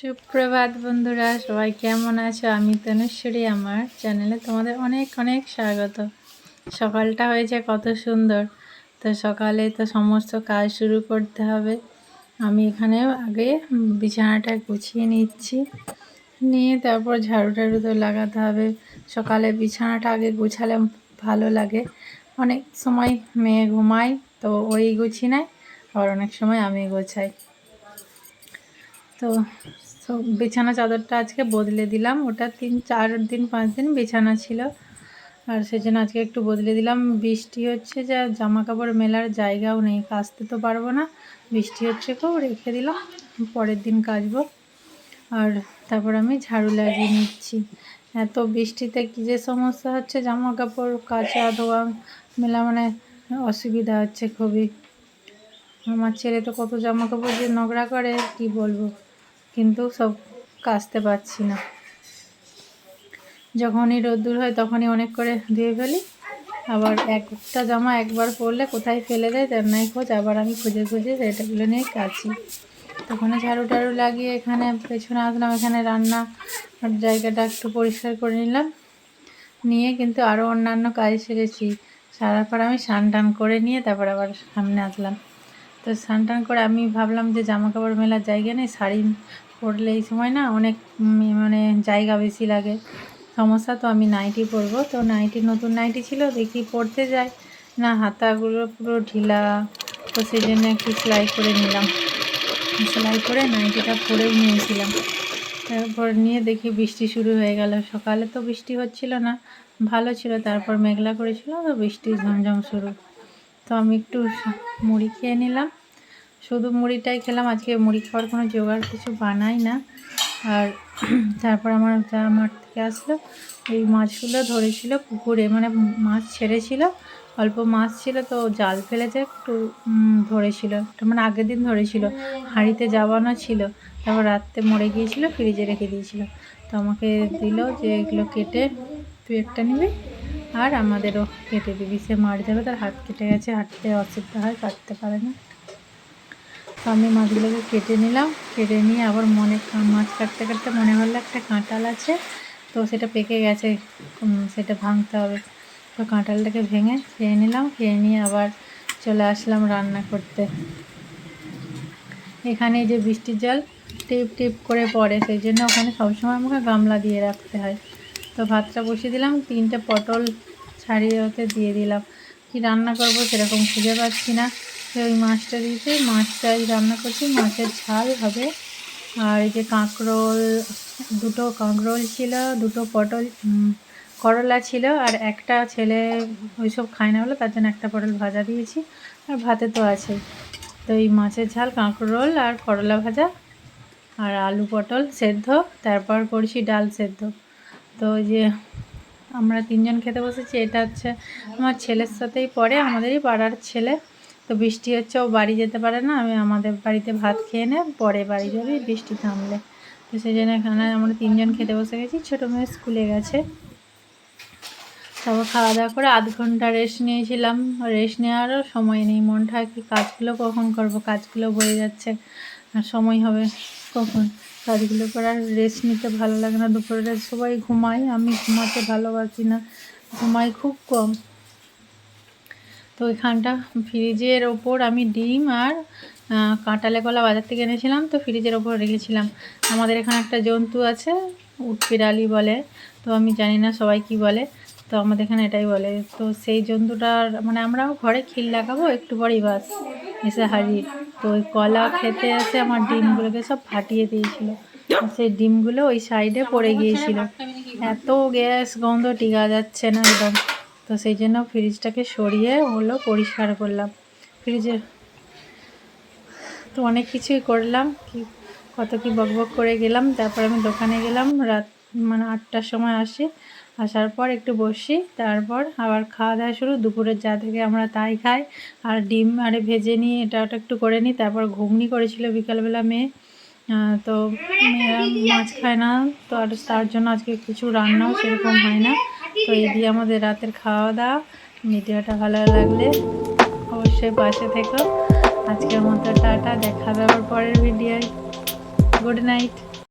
সুপ্রভাত বন্ধুরা, সবাই কেমন আছো? আমি তনুশ্বরী, আমার চ্যানেলে তোমাদের অনেক অনেক স্বাগত। সকালটা হয়েছে কত সুন্দর। তো সকালে তো সমস্ত কাজ শুরু করতে হবে। আমি এখানে আগে বিছানাটা গুছিয়ে নিচ্ছি, নিয়ে তারপর ঝাড়ু টাড়ু তো লাগাতে হবে। সকালে বিছানাটা আগে গুছালে ভালো লাগে। অনেক সময় মেয়ে ঘুমায় তো ওই গুছিয়ে নেয়, আবার অনেক সময় আমি গোছাই। তো বিছানা চাদরটা আজকে বদলে দিলাম। ওটা 3-4 দিন 5 দিন বিছানা ছিল, আর সেজন্য আজকে একটু বদলে দিলাম। বৃষ্টি হচ্ছে, যা জামা কাপড় মেলার জায়গাও নেই, কাচতে তো পারবো না। বৃষ্টি হচ্ছে খুব, রেখে দিলাম, পরের দিন কাচবো। আর তারপর আমি ঝাড়ু লাগিয়ে নিচ্ছি। এত বৃষ্টিতে কী যে সমস্যা হচ্ছে, জামা কাপড় কাচা ধোয়া মেলা মানে অসুবিধা হচ্ছে খুবই। আমার ছেলে তো কত জামা কাপড় যে নোংরা করে কি বলবো, কিন্তু সব কাচতে পারছি না। যখনই রোদ্দুর হয় তখনই অনেক করে ধুয়ে ফেলি, আবার একটা জামা একবার পরলে কোথায় ফেলে দেয় তার নাই খোঁজ, আবার আমি খুঁজে খুঁজে সেটাগুলো নিয়ে কাচি। তখন ঝাড়ু টাড়ু লাগিয়ে এখানে পেছনে আসলাম, এখানে রান্না জায়গাটা একটু পরিষ্কার করে নিলাম, নিয়ে কিন্তু আরও অন্যান্য কাজ সেরেছি। সারার পর আমি স্নান টান করে নিয়ে তারপর আবার সামনে আসলাম। তো স্নান টান করে আমি ভাবলাম যে জামা কাপড় মেলার জায়গা নেই, শাড়ি পরলে এই সময় না অনেক মানে জায়গা বেশি লাগে, সমস্যা। তো আমি নাইটি পরবো, তো নাইটি নতুন নাইটি ছিল, দেখি পরতে যাই না হাতাগুলো পুরো ঢিলা, তো সেই জন্য একটু সেলাই করে নিলাম। সেলাই করে নাইটিটা পরেও নিয়েছিলাম। তারপর নিয়ে দেখি বৃষ্টি শুরু হয়ে গেল। সকালে তো বৃষ্টি হচ্ছিল না, ভালো ছিল, তারপর মেঘলা করেছিল, তো বৃষ্টি ঝমঝম শুরু। তো আমি একটু মুড়ি খেয়ে নিলাম, শুধু মুড়িটাই খেলাম। আজকে মুড়ি খাওয়ার কোনো জোগাড় কিছু বানাই না। আর তারপর আমার যা মাঠ থেকে আসলো, এই মাছগুলো ধরেছিল পুকুরে, মানে মাছ ছেড়েছিল, অল্প মাছ ছিল, তো জাল ফেলেছে একটু ধরেছিল, মানে আগের দিন ধরেছিল, হাঁড়িতে যাওয়ানো ছিল, তারপর রাত্রে মরে গিয়েছিল, ফ্রিজে রেখে দিয়েছিল। তো আমাকে দিল যে এগুলো কেটে তুই একটা নিবি আর আমাদেরও কেটে দিবি। সে মার যাবে, তার হাত কেটে গেছে, হাঁটতে অসুবিধা হয়, কাটতে পারে না। তো আমি মাছগুলোকে কেটে নিলাম, কেটে নিয়ে আবার মাছ কাটতে কাটতে মনে হলো একটা কাঁঠাল আছে, তো সেটা পেকে গেছে, সেটা ভাঙতে হবে। তো কাঁঠালটাকে ভেঙে খেয়ে নিলাম, খেয়ে নিয়ে আবার চলে আসলাম রান্না করতে। এখানে যে বৃষ্টির জল টিপ টিপ করে পড়ে, সেই জন্য ওখানে সবসময় আমাকে গামলা দিয়ে রাখতে হয়। তো ভাতটা বসিয়ে দিলাম, 3টে পটল ছাড়িয়ে ওতে দিয়ে দিলাম। কি রান্না করব সেরকম খুঁজে পাচ্ছি না, তো ওই মাছটা দিয়েছি, মাছটাই রান্না করছি, মাছের ঝাল হবে। আর এই যে কাঁকরোল, 2টো কাঁকরোল ছিল, 2টো পটল করলা ছিল, আর একটা ছেলে ওইসব খায় না বলে তার জন্য একটা পটল ভাজা দিয়েছি, আর ভাতে তো আছে। তো এই মাছের ঝাল, কাঁকরোল আর করলা ভাজা আর আলু পটল সেদ্ধ, তারপর করছি ডাল সেদ্ধ। তো ওই যে আমরা 3জন খেতে বসেছি, এটা হচ্ছে আমার ছেলের সাথেই পড়ে, আমাদেরই পাড়ার ছেলে। তো বৃষ্টি হচ্ছে, ও বাড়ি যেতে পারে না, আমি আমাদের বাড়িতে ভাত খেয়ে নে পরে বাড়ি যাবি বৃষ্টি থামলে। তো সেই জন্য এখানে আমরা 3জন খেতে বসে গেছি, ছোটো মেয়ে স্কুলে গেছে। তারপর খাওয়া দাওয়া করে আধ ঘন্টা রেস্ট নিয়েছিলাম, রেস্ট নেওয়ারও সময় নেই, মনটা কি কাজগুলো কখন করব, কাজগুলো বয়ে যাচ্ছে, আর সময় হবে কখন কাজগুলো করার। রেস্ট নিতে ভালো লাগে না, দুপুরে সবাই ঘুমায়, আমি ঘুমাতে ভালোবাসি না, ঘুমাই খুব কম। তো এখানটা ফ্রিজের ওপর আমি ডিম আর কাঁঠালে কলা বাজার থেকে এনেছিলাম, তো ফ্রিজের ওপর রেখেছিলাম। আমাদের এখানে একটা জন্তু আছে, উটবিড়ালি বলে, তো আমি জানি না সবাই কি বলে, তো আমাদের এখানে এটাই বলে। তো সেই জন্তুটার মানে আমরাও ঘরে খিল লাগাবো একটু পরেই, বাস এসে হাজির। তো ওই কলা খেতে এসে আমার ডিমগুলোকে সব ফাটিয়ে দিয়েছিল, সেই ডিমগুলো ওই সাইডে পড়ে গিয়েছিল, এত গ্যাস গন্ধ টিকা যাচ্ছে না একদম। তো সেই জন্য ফ্রিজটাকে সরিয়ে হলো পরিষ্কার করলাম ফ্রিজে। তো অনেক কিছুই করলাম, কত কি বকবক করে গেলাম। তারপর আমি দোকানে গেলাম, রাত মানে 8টার সময় আসি, আসার পর একটু বসি, তারপর আবার খাওয়া দাওয়া শুরু। দুপুরের যা থেকে আমরা তাই খাই, আর ডিম আরে ভেজে নিই, এটা ওটা একটু করে নিই। তারপর ঘুগনি করেছিল বিকালবেলা মেয়ে, তো মেয়েরা মাছ খায় না, তো আর তার জন্য আজকে কিছু রান্নাও সেরকম হয় না। তো এই দিয়ে আমাদের রাতের খাওয়া দাওয়া। ভিডিওটা ভালো লাগলে অবশ্যই পাশে থেকো। আজকের মতো টাটা, দেখা হবে আবার পরের ভিডিওয়। Good night.